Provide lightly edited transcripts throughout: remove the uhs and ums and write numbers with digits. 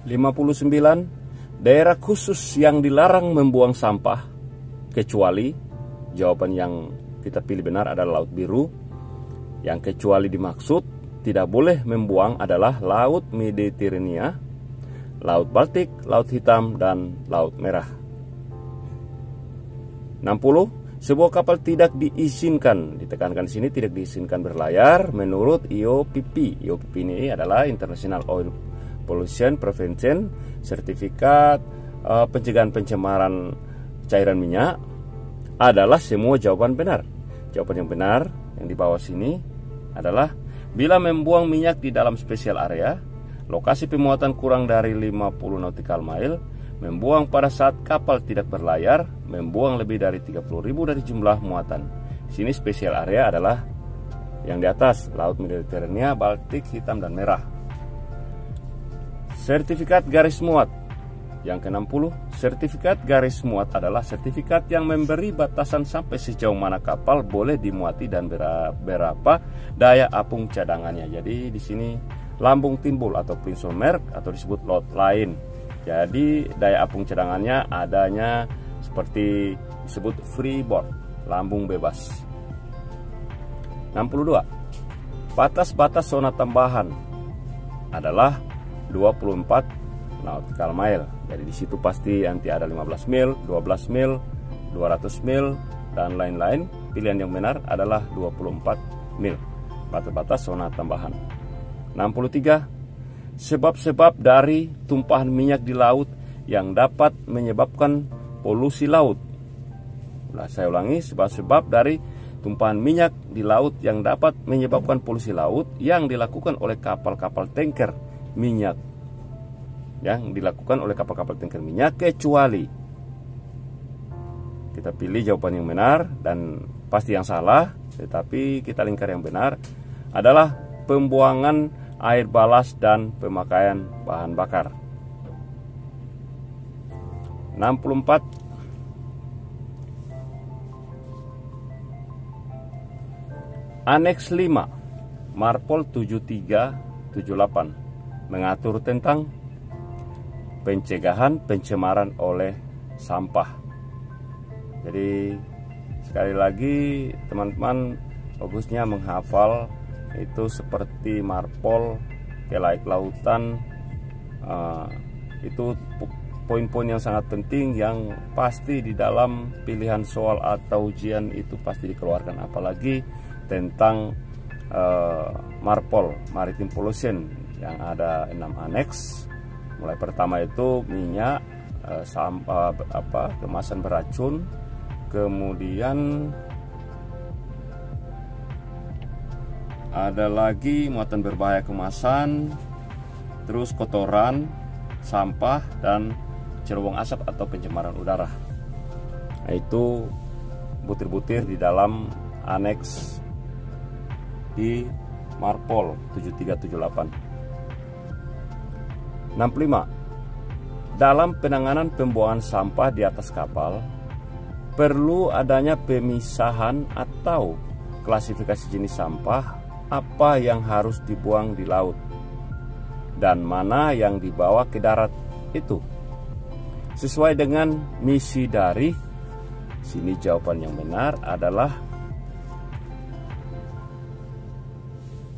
59. Daerah khusus yang dilarang membuang sampah kecuali, jawaban yang kita pilih benar adalah Laut Biru. Yang kecuali dimaksud tidak boleh membuang adalah Laut Mediterania, Laut Baltik, Laut Hitam, dan Laut Merah. 60. Sebuah kapal tidak diizinkan, ditekankan di sini, tidak diizinkan berlayar menurut IOPP. IOPP ini adalah International Oil Pollution Prevention, sertifikat pencegahan pencemaran cairan minyak, adalah semua jawaban benar. Jawaban yang benar yang di bawah sini adalah bila membuang minyak di dalam spesial area, lokasi pemuatan kurang dari 50 nautical mile, membuang pada saat kapal tidak berlayar, membuang lebih dari 30.000 dari jumlah muatan. Di sini spesial area adalah yang di atas, Laut Mediterania, Baltik, Hitam, dan Merah. Sertifikat garis muat. Yang ke-60, sertifikat garis muat adalah sertifikat yang memberi batasan sampai sejauh mana kapal boleh dimuati dan berapa daya apung cadangannya. Jadi di sini lambung timbul atau Prinzelmerk atau disebut lot line. Jadi daya apung cadangannya adanya seperti disebut freeboard, lambung bebas. 62. Batas-batas zona tambahan adalah 24 nautical mile. Jadi di situ pasti nanti ada 15 mil, 12 mil, 200 mil, dan lain-lain. Pilihan yang benar adalah 24 mil. Batas-batas zona tambahan. 63. Sebab-sebab dari tumpahan minyak di laut yang dapat menyebabkan polusi laut. Nah, saya ulangi, sebab-sebab dari tumpahan minyak di laut yang dapat menyebabkan polusi laut yang dilakukan oleh kapal-kapal tanker minyak. Yang dilakukan oleh kapal-kapal tanker minyak kecuali. Kita pilih jawaban yang benar dan pasti yang salah, tetapi kita lingkar yang benar adalah pembuangan air balas dan pemakaian bahan bakar. 64. Aneks 5 Marpol 7378 mengatur tentang pencegahan pencemaran oleh sampah. Jadi sekali lagi teman-teman bagusnya menghafal itu seperti Marpol, laik lautan, itu poin-poin yang sangat penting yang pasti di dalam pilihan soal atau ujian itu pasti dikeluarkan, apalagi tentang Marpol, Maritime Pollution, yang ada 6 aneks. Mulai pertama itu minyak, sampah, kemasan beracun, kemudian ada lagi muatan berbahaya kemasan, terus kotoran, sampah, dan cerobong asap atau pencemaran udara. Nah, itu butir-butir di dalam aneks di Marpol 7378. 65. Dalam penanganan pembuangan sampah di atas kapal, perlu adanya pemisahan atau klasifikasi jenis sampah, apa yang harus dibuang di laut dan mana yang dibawa ke darat itu sesuai dengan misi dari sini. Jawaban yang benar adalah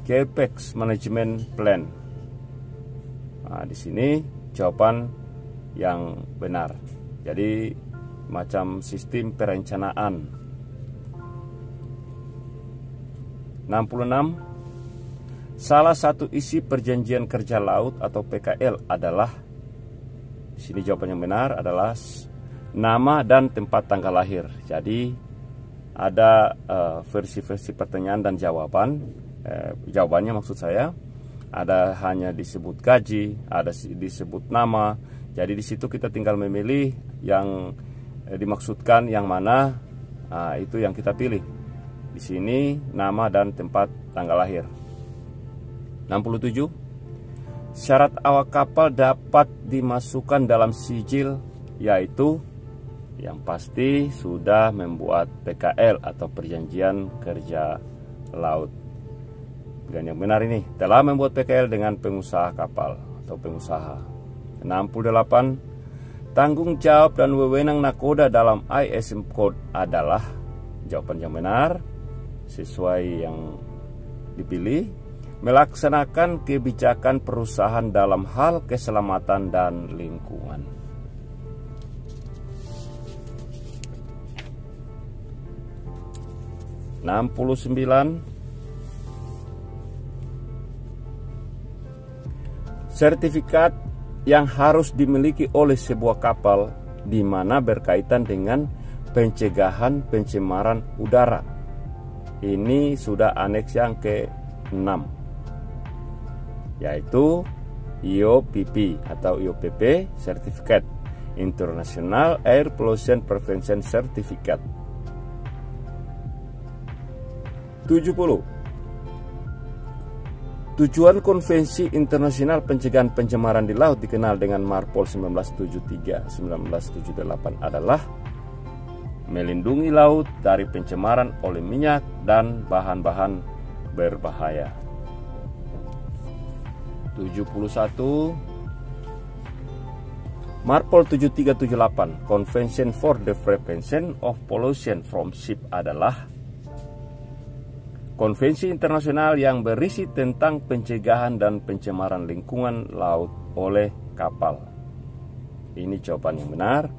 CAPEX Management Plan. Nah, di sini jawaban yang benar. Jadi macam sistem perencanaan. 66. Salah satu isi perjanjian kerja laut atau PKL adalah, di sini jawaban yang benar adalah nama dan tempat tanggal lahir. Jadi ada versi-versi pertanyaan dan jawaban. Jawabannya maksud saya ada hanya disebut gaji, ada disebut nama. Jadi di situ kita tinggal memilih yang dimaksudkan yang mana, itu yang kita pilih. Di sini nama dan tempat tanggal lahir. 67. Syarat awak kapal dapat dimasukkan dalam sijil, yaitu yang pasti sudah membuat PKL atau perjanjian kerja laut. Dan yang benar ini telah membuat PKL dengan pengusaha kapal atau pengusaha. 68. Tanggung jawab dan wewenang nakoda dalam ISM Code adalah, jawaban yang benar sesuai yang dipilih, melaksanakan kebijakan perusahaan dalam hal keselamatan dan lingkungan. Sertifikat yang harus dimiliki oleh sebuah kapal di mana berkaitan dengan pencegahan pencemaran udara. Ini sudah aneks yang ke-6, yaitu IOPP atau IOPP Certificate, International Air Pollution Prevention Certificate. 70. Tujuan Konvensi Internasional Pencegahan Pencemaran di Laut dikenal dengan MARPOL 1973-1978 adalah melindungi laut dari pencemaran oleh minyak dan bahan-bahan berbahaya. 71. MARPOL 7378 Convention for the Prevention of Pollution from Ship adalah konvensi internasional yang berisi tentang pencegahan dan pencemaran lingkungan laut oleh kapal. Ini jawaban yang benar.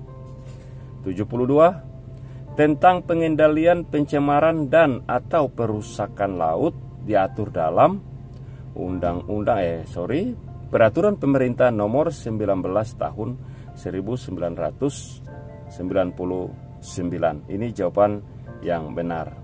72. Tentang pengendalian pencemaran dan atau perusakan laut diatur dalam Peraturan Pemerintah Nomor 19 Tahun 1999. Ini jawaban yang benar.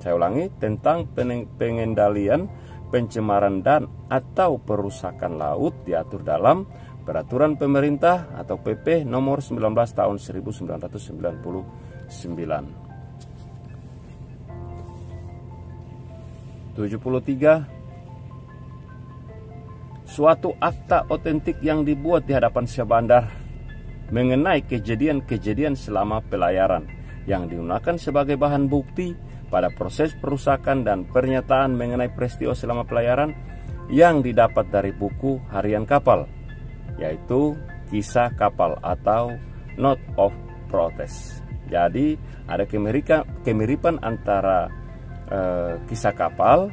Saya ulangi, tentang pengendalian pencemaran dan atau perusakan laut diatur dalam Peraturan Pemerintah atau PP Nomor 19 Tahun 1999. 73. Suatu akta otentik yang dibuat di hadapan Syah Bandar mengenai kejadian-kejadian selama pelayaran yang digunakan sebagai bahan bukti pada proses perusakan dan pernyataan mengenai peristiwa selama pelayaran yang didapat dari buku harian kapal, yaitu kisah kapal atau Note of Protest. Jadi ada kemiripan antara kisah kapal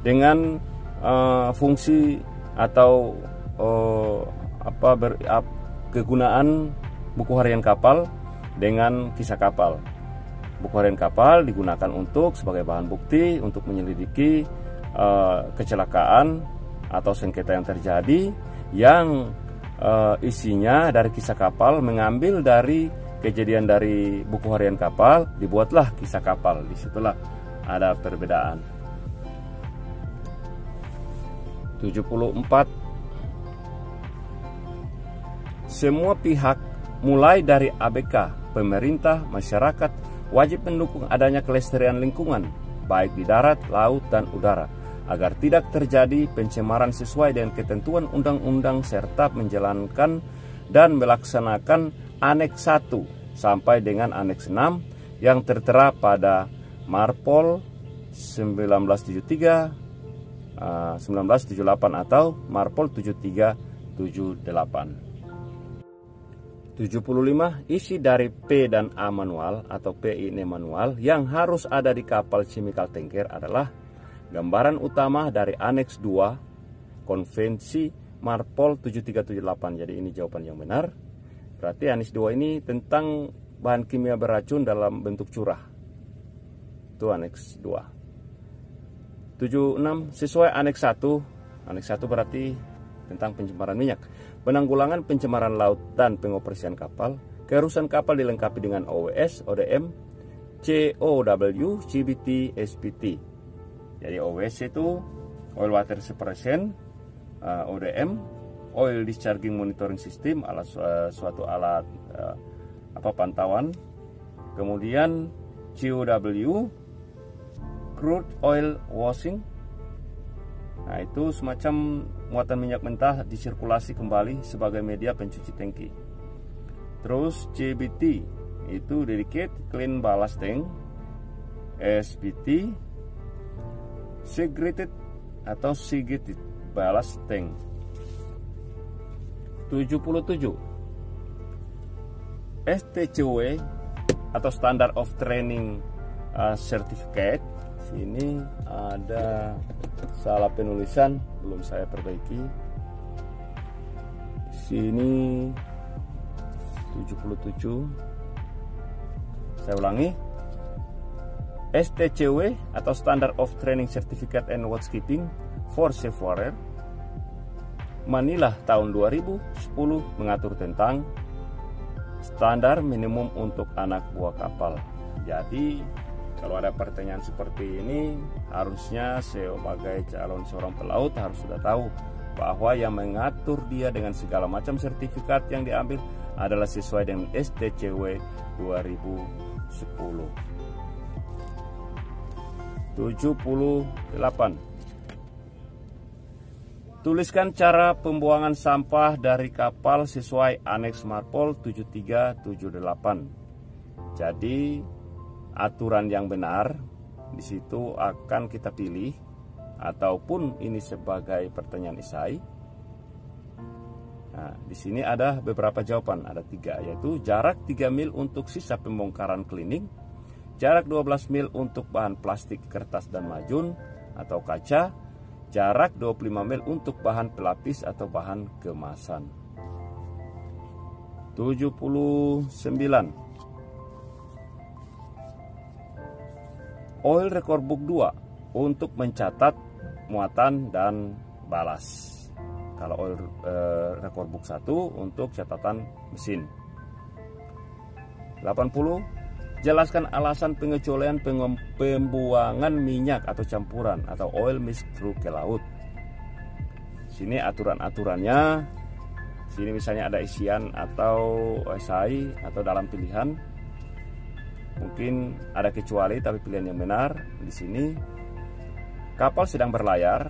dengan fungsi atau kegunaan buku harian kapal dengan kisah kapal. Buku harian kapal digunakan sebagai bahan bukti untuk menyelidiki kecelakaan atau sengketa yang terjadi, yang isinya dari kisah kapal mengambil dari kejadian dari buku harian kapal, dibuatlah kisah kapal. Disitulah ada perbedaan. 74. Semua pihak mulai dari ABK, pemerintah, masyarakat wajib mendukung adanya kelestarian lingkungan, baik di darat, laut, dan udara, agar tidak terjadi pencemaran sesuai dengan ketentuan undang-undang serta menjalankan dan melaksanakan Aneks 1 sampai dengan Aneks 6 yang tertera pada MARPOL 1973, 1978 atau MARPOL 7378. 75. Isi dari P dan A manual atau PIN manual yang harus ada di kapal chemical tanker adalah gambaran utama dari Aneks 2 Konvensi MARPOL 7378. Jadi ini jawaban yang benar. Berarti Aneks 2 ini tentang bahan kimia beracun dalam bentuk curah. Itu Aneks 2. 76. Sesuai Aneks 1. Aneks 1 berarti tentang pencemaran minyak, penanggulangan pencemaran laut dan pengoperasian kapal. Keharusan kapal dilengkapi dengan OWS, ODM, COW, CBT, SPT. Jadi OWS itu Oil Water Separation, ODM, Oil Discharging Monitoring System, suatu alat pantauan. Kemudian COW, Crude Oil Washing. Nah, itu semacam muatan minyak mentah disirkulasi kembali sebagai media pencuci tangki. Terus CBT itu Dedicated Clean Ballast Tank. SPT Segregated atau Segregated Ballast Tank. 77. STCW atau Standard of Training Certificate. Sini ada salah penulisan, belum saya perbaiki. Sini 77. Saya ulangi. STCW atau Standard of Training Certificate and Watchkeeping for Seafarer, Manila tahun 2010 mengatur tentang standar minimum untuk anak buah kapal. Jadi kalau ada pertanyaan seperti ini, harusnya sebagai calon seorang pelaut harus sudah tahu bahwa yang mengatur dia dengan segala macam sertifikat yang diambil adalah sesuai dengan STCW 2010. 78. Tuliskan cara pembuangan sampah dari kapal sesuai Aneks Marpol 7378. Jadi aturan yang benar di situ akan kita pilih, ataupun ini sebagai pertanyaan esai. Nah, di sini ada beberapa jawaban, ada 3, yaitu jarak 3 mil untuk sisa pembongkaran cleaning, jarak 12 mil untuk bahan plastik, kertas dan majun atau kaca, jarak 25 mil untuk bahan pelapis atau bahan kemasan. 79. Oil Record Book 2 untuk mencatat muatan dan balas. Kalau Oil Record Book 1 untuk catatan mesin. 80. Jelaskan alasan pengecualian pembuangan minyak atau campuran atau oil mix through ke laut. Sini aturan-aturannya. Sini misalnya ada isian atau esai atau dalam pilihan. Mungkin ada kecuali tapi pilihan yang benar. Di sini kapal sedang berlayar.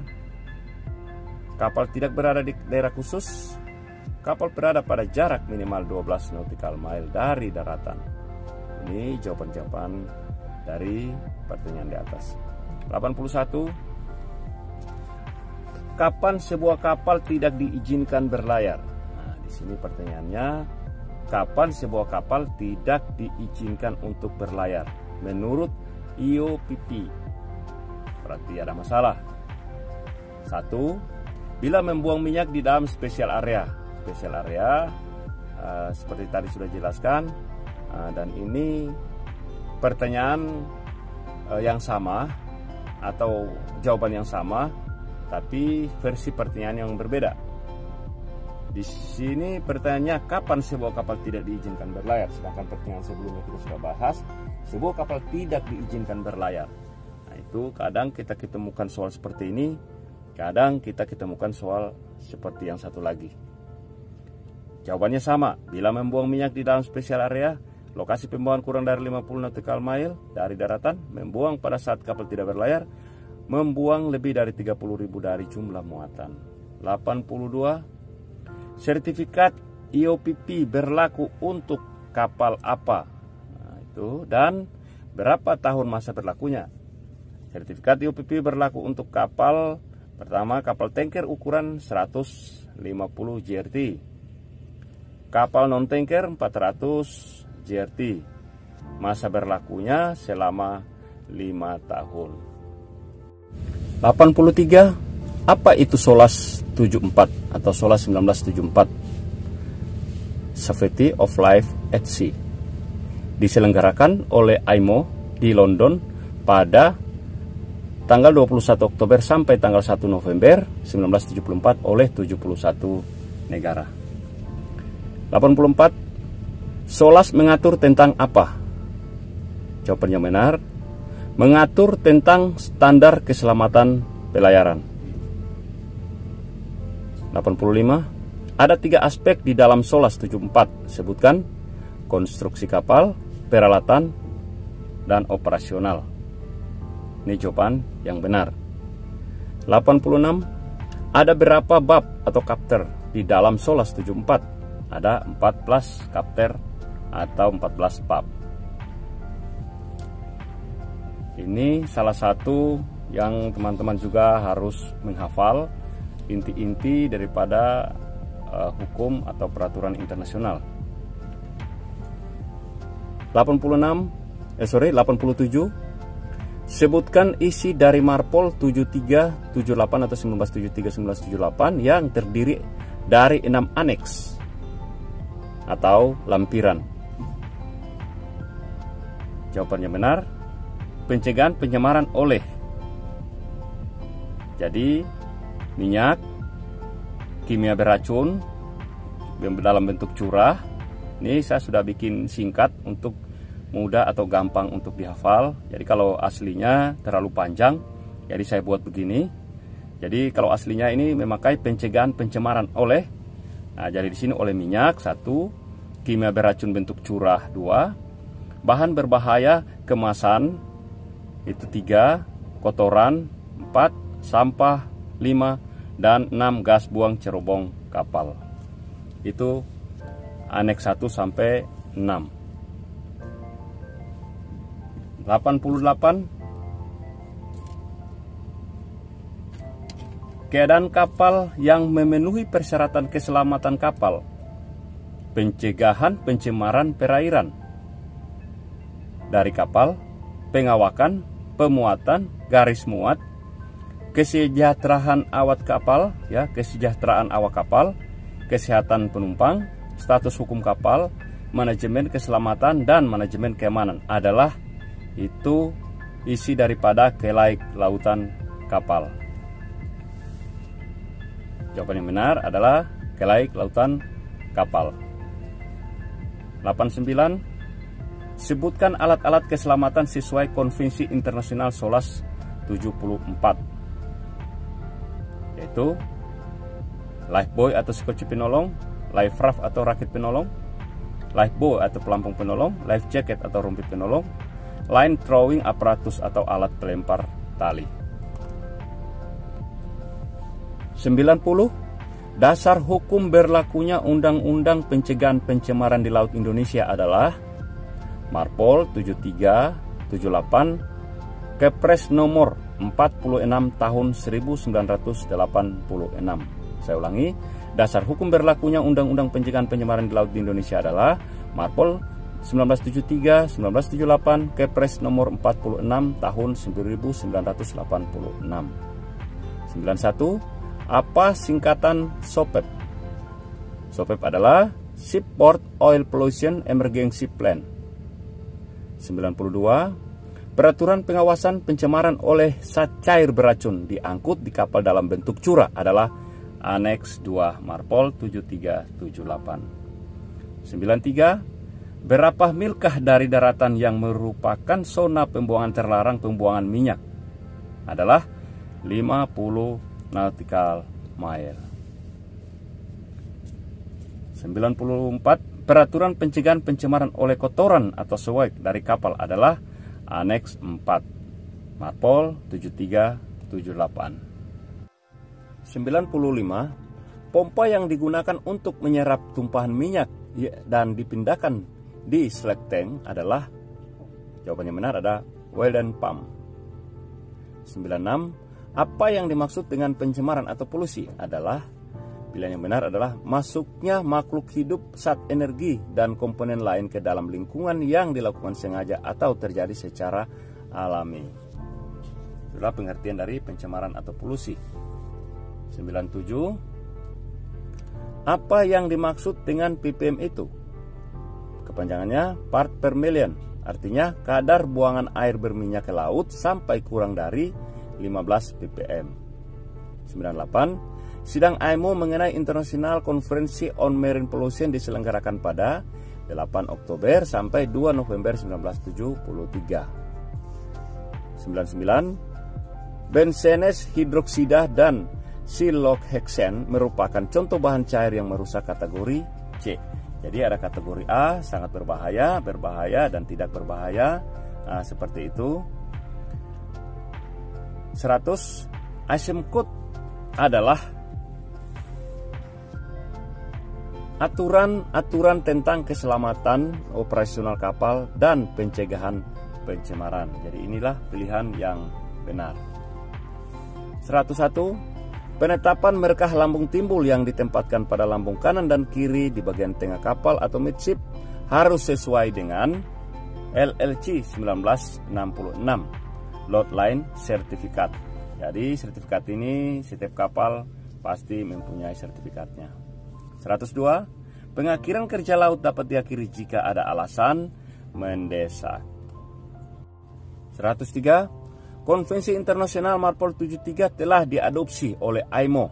Kapal tidak berada di daerah khusus. Kapal berada pada jarak minimal 12 nautical mile dari daratan. Ini jawaban-jawaban dari pertanyaan di atas. 81. Kapan sebuah kapal tidak diizinkan berlayar? Nah, di sini pertanyaannya, kapan sebuah kapal tidak diizinkan untuk berlayar menurut IOPP? Berarti ada masalah. 1. Bila membuang minyak di dalam special area. Special area seperti tadi sudah jelaskan. Dan ini pertanyaan yang sama atau jawaban yang sama, tapi versi pertanyaan yang berbeda. Di sini pertanyaannya kapan sebuah kapal tidak diizinkan berlayar, sedangkan pertanyaan sebelumnya kita sudah bahas sebuah kapal tidak diizinkan berlayar. Nah, itu kadang kita ketemukan soal seperti ini, kadang kita ketemukan soal seperti yang satu lagi. Jawabannya sama. Bila membuang minyak di dalam special area, lokasi pembuangan kurang dari 50 nautical mile dari daratan, membuang pada saat kapal tidak berlayar, membuang lebih dari 30.000 dari jumlah muatan. 82. Sertifikat IOPP berlaku untuk kapal apa? Nah, itu dan berapa tahun masa berlakunya? Sertifikat IOPP berlaku untuk kapal pertama, kapal tanker ukuran 150 GRT. Kapal non-tanker 400 GRT. Masa berlakunya selama 5 tahun. 83. Apa itu SOLAS 74 atau SOLAS 1974? Safety of Life at Sea. Diselenggarakan oleh IMO di London pada tanggal 21 Oktober sampai tanggal 1 November 1974 oleh 71 negara. 84. SOLAS mengatur tentang apa? Jawaban yang benar, mengatur tentang standar keselamatan pelayaran. 85. Ada 3 aspek di dalam SOLAS 74. Sebutkan: konstruksi kapal, peralatan, dan operasional. Ini jawaban yang benar. 86. Ada berapa bab atau chapter di dalam SOLAS 74? Ada 14 chapter atau 14 bab. Ini salah satu yang teman-teman juga harus menghafal inti-inti daripada hukum atau peraturan internasional. 87. Sebutkan isi dari Marpol 73, 78 atau 1973-1978 yang terdiri dari 6 aneks atau lampiran. Jawabannya benar. Pencegahan pencemaran oleh, jadi minyak, kimia beracun dalam bentuk curah. Ini saya sudah bikin singkat untuk mudah atau gampang untuk dihafal. Jadi kalau aslinya terlalu panjang, jadi saya buat begini. Jadi kalau aslinya ini memakai pencegahan pencemaran oleh. Nah, jadi di sini oleh minyak 1, kimia beracun bentuk curah 2, bahan berbahaya kemasan itu 3, kotoran 4, sampah 5, dan 6 gas buang cerobong kapal. Itu aneks 1 sampai 6. 88. Keadaan kapal yang memenuhi persyaratan keselamatan kapal. Pencegahan pencemaran perairan dari kapal, pengawakan, pemuatan, garis muat, kesejahteraan awak kapal, ya, kesejahteraan awak kapal, kesehatan penumpang, status hukum kapal, manajemen keselamatan dan manajemen keamanan adalah itu isi daripada kelaik lautan kapal. Jawaban yang benar adalah kelaik lautan kapal. 89. Sebutkan alat-alat keselamatan sesuai Konvensi Internasional SOLAS 74, yaitu lifebuoy atau skoci penolong, life raft atau rakit penolong, lifebuoy atau pelampung penolong, life jacket atau rompi penolong, line throwing apparatus atau alat pelempar tali. 90. Dasar hukum berlakunya Undang-Undang Pencegahan Pencemaran di Laut Indonesia adalah Marpol 73/78, Kepres nomor 46 tahun 1986. Saya ulangi, dasar hukum berlakunya Undang-Undang Pencegahan Pencemaran di Laut di Indonesia adalah Marpol 1973, 1978, Kepres nomor 46 tahun 1986. 91. Apa singkatan SOPEP? SOPEP adalah Shipboard Oil Pollution Emergency Plan. 92. Peraturan pengawasan pencemaran oleh zat cair beracun diangkut di kapal dalam bentuk curah adalah Aneks 2 Marpol 73/78. 93. Berapa milkah dari daratan yang merupakan zona pembuangan terlarang pembuangan minyak? Adalah 50 nautical mile. 94. Peraturan pencegahan pencemaran oleh kotoran atau SOWAK dari kapal adalah Aneks 4 Marpol 73/78. 95. Pompa yang digunakan untuk menyerap tumpahan minyak dan dipindahkan di slack tank adalah, jawabannya benar ada Weldon pump. 96. Apa yang dimaksud dengan pencemaran atau polusi adalah, pilihan yang benar adalah masuknya makhluk hidup, zat energi, dan komponen lain ke dalam lingkungan yang dilakukan sengaja atau terjadi secara alami. Itulah pengertian dari pencemaran atau polusi. 97. Apa yang dimaksud dengan ppm itu? Kepanjangannya part per million, artinya kadar buangan air berminyak ke laut sampai kurang dari 15 ppm. 98. Sidang IMO mengenai International Conference on Marine Pollution diselenggarakan pada 8 Oktober sampai 2 November 1973. 99. Benzenes hidroksida dan silohexane merupakan contoh bahan cair yang merusak kategori C. Jadi ada kategori A, sangat berbahaya, berbahaya, dan tidak berbahaya. Nah, seperti itu. 100. ISM Code adalah aturan-aturan tentang keselamatan operasional kapal dan pencegahan pencemaran. Jadi inilah pilihan yang benar. 101. Penetapan markah lambung timbul yang ditempatkan pada lambung kanan dan kiri di bagian tengah kapal atau midship harus sesuai dengan LLC 1966 Load Line Certificate. Jadi sertifikat ini setiap kapal pasti mempunyai sertifikatnya. 102. Pengakhiran kerja laut dapat diakhiri jika ada alasan mendesak. 103. Konvensi Internasional Marpol 73 telah diadopsi oleh IMO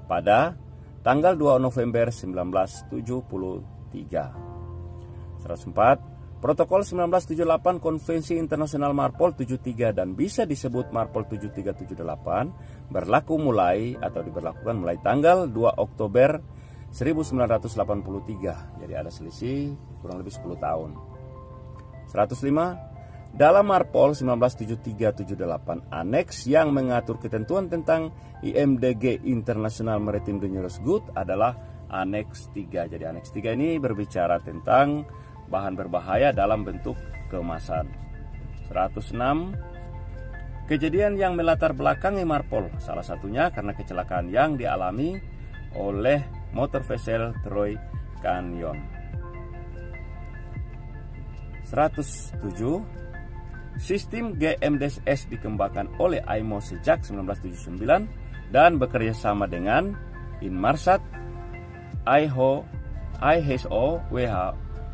pada tanggal 2 November 1973. 104. Protokol 1978 Konvensi Internasional Marpol 73 dan bisa disebut Marpol 7378 berlaku mulai atau diberlakukan mulai tanggal 2 Oktober 1983. Jadi ada selisih kurang lebih 10 tahun. 105. Dalam Marpol 1973-78 aneks yang mengatur ketentuan tentang IMDG International Maritime Dangerous Goods adalah aneks 3. Jadi aneks 3 ini berbicara tentang bahan berbahaya dalam bentuk kemasan. 106. Kejadian yang melatar belakangi Marpol salah satunya karena kecelakaan yang dialami oleh motor vessel Troy Canyon. 107. Sistem GMDSS dikembangkan oleh IMO sejak 1979 dan bekerja sama dengan Inmarsat, ISO,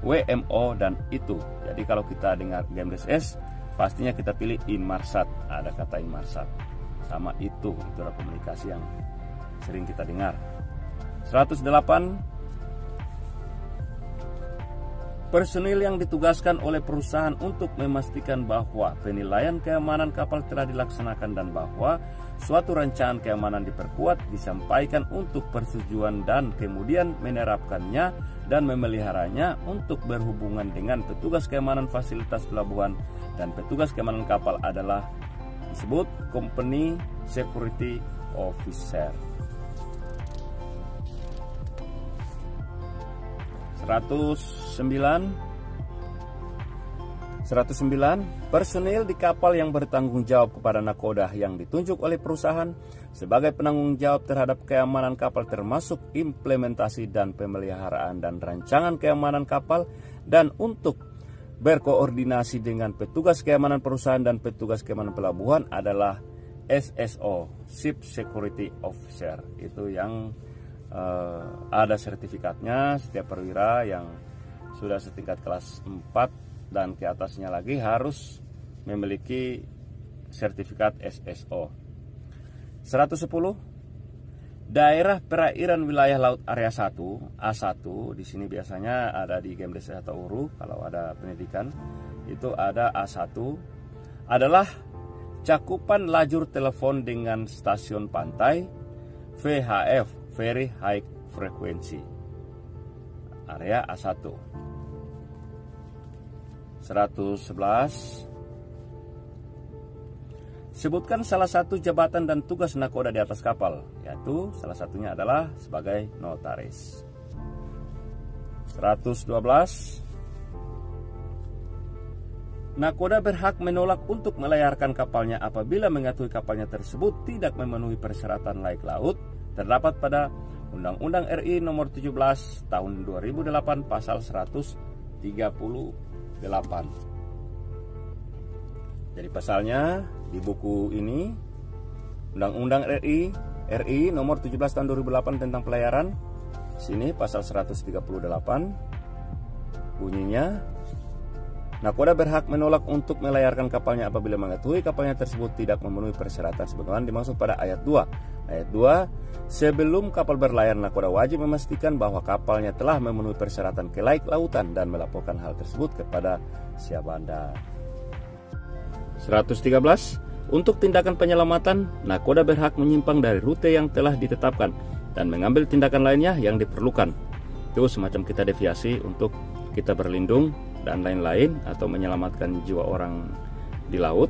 WMO dan itu. Jadi kalau kita dengar GMDSS, pastinya kita pilih Inmarsat. Ada kata Inmarsat. Sama itu adalah komunikasi yang sering kita dengar. 108. Personil yang ditugaskan oleh perusahaan untuk memastikan bahwa penilaian keamanan kapal telah dilaksanakan dan bahwa suatu rancangan keamanan diperkuat disampaikan untuk persetujuan dan kemudian menerapkannya dan memeliharanya untuk berhubungan dengan petugas keamanan fasilitas pelabuhan dan petugas keamanan kapal adalah disebut Company Security Officer. 109. Personil di kapal yang bertanggung jawab kepada nakoda yang ditunjuk oleh perusahaan sebagai penanggung jawab terhadap keamanan kapal termasuk implementasi dan pemeliharaan dan rancangan keamanan kapal dan untuk berkoordinasi dengan petugas keamanan perusahaan dan petugas keamanan pelabuhan adalah SSO, Ship Security Officer. Itu yang ada sertifikatnya. Setiap perwira yang sudah setingkat kelas 4 dan ke atasnya lagi harus memiliki sertifikat SSO. 110. Daerah perairan wilayah laut area 1 A1 di sini biasanya ada di GMDSS atau URU. Kalau ada pendidikan itu ada A1 adalah cakupan lajur telepon dengan stasiun pantai VHF, Very High Frequency, area A1. 111. Sebutkan salah satu jabatan dan tugas nakoda di atas kapal, yaitu salah satunya adalah sebagai notaris. 112. Nakoda berhak menolak untuk melayarkan kapalnya apabila mengetahui kapalnya tersebut tidak memenuhi persyaratan laik laut terdapat pada Undang-Undang RI Nomor 17 Tahun 2008 Pasal 138. Jadi pasalnya di buku ini Undang-Undang RI Nomor 17 Tahun 2008 tentang pelayaran. Sini pasal 138 bunyinya, nakoda berhak menolak untuk melayarkan kapalnya apabila mengetahui kapalnya tersebut tidak memenuhi persyaratan sebagaimana dimaksud pada ayat 2. Ayat 2, sebelum kapal berlayar nakoda wajib memastikan bahwa kapalnya telah memenuhi persyaratan kelaik lautan dan melaporkan hal tersebut kepada Syahbandar. 113. Untuk tindakan penyelamatan, nakoda berhak menyimpang dari rute yang telah ditetapkan dan mengambil tindakan lainnya yang diperlukan. Itu semacam kita deviasi untuk kita berlindung dan lain-lain atau menyelamatkan jiwa orang di laut.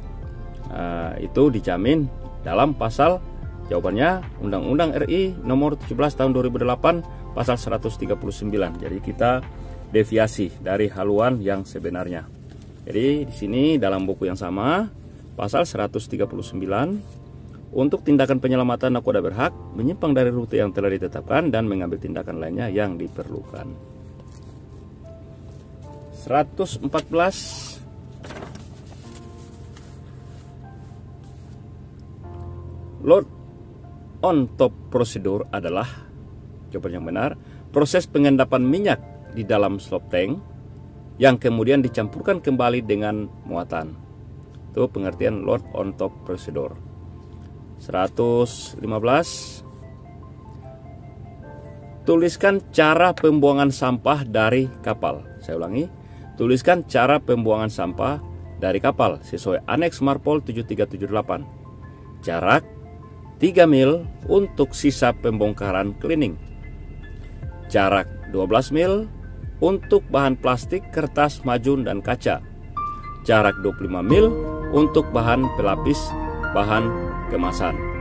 Itu dijamin dalam pasal, jawabannya Undang-Undang RI Nomor 17 Tahun 2008 Pasal 139. Jadi kita deviasi dari haluan yang sebenarnya. Jadi di sini dalam buku yang sama pasal 139 untuk tindakan penyelamatan nakoda berhak menyimpang dari rute yang telah ditetapkan dan mengambil tindakan lainnya yang diperlukan. 114. Load on top prosedur adalah, jawaban yang benar, proses pengendapan minyak di dalam slop tank yang kemudian dicampurkan kembali dengan muatan. Itu pengertian load on top prosedur. 115. Tuliskan cara pembuangan sampah dari kapal. Saya ulangi, tuliskan cara pembuangan sampah dari kapal sesuai aneks Marpol 7378. Jarak 3 mil untuk sisa pembongkaran cleaning. Jarak 12 mil untuk bahan plastik, kertas, majun, dan kaca. Jarak 25 mil untuk bahan pelapis bahan kemasan.